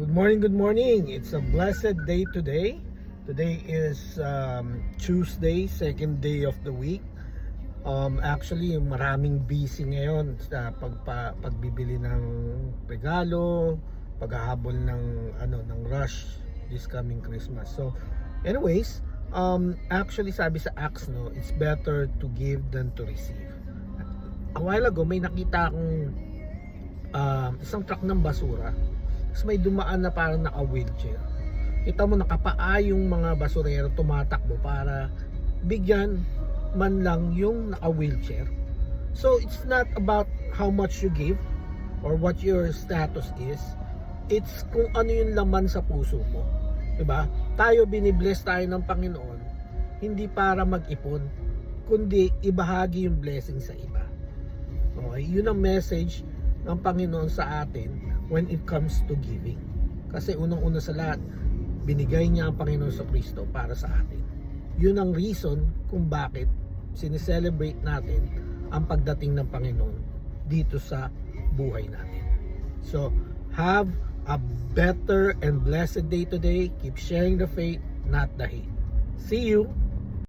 Good morning, good morning. It's a blessed day today. Today is Tuesday, second day of the week. Actually, maraming busy ngayon sa pagbibili ng regalo, paghahabol ng rush this coming Christmas. So, anyways, actually sabi sa Acts, no, it's better to give than to receive. A while ago, may nakita akong isang truck ng basura. Tapos may dumaan na parang naka-wheelchair. Kita mo nakapaa yung mga basurero tumatakbo para bigyan man lang yung naka-wheelchair. So it's not about how much you give or what your status is. It's kung ano yung laman sa puso mo. Diba? Tayo binibless tayo ng Panginoon hindi para mag-ipon, kundi ibahagi yung blessing sa iba. Okay? Yun ang message ng Panginoon sa atin when it comes to giving. Kasi unang-una sa lahat, binigay niya ang Panginoon sa Kristo para sa atin. Yun ang reason kung bakit sineselebrate natin ang pagdating ng Panginoon dito sa buhay natin. So, have a better and blessed day today. Keep sharing the faith, not the hate. See you!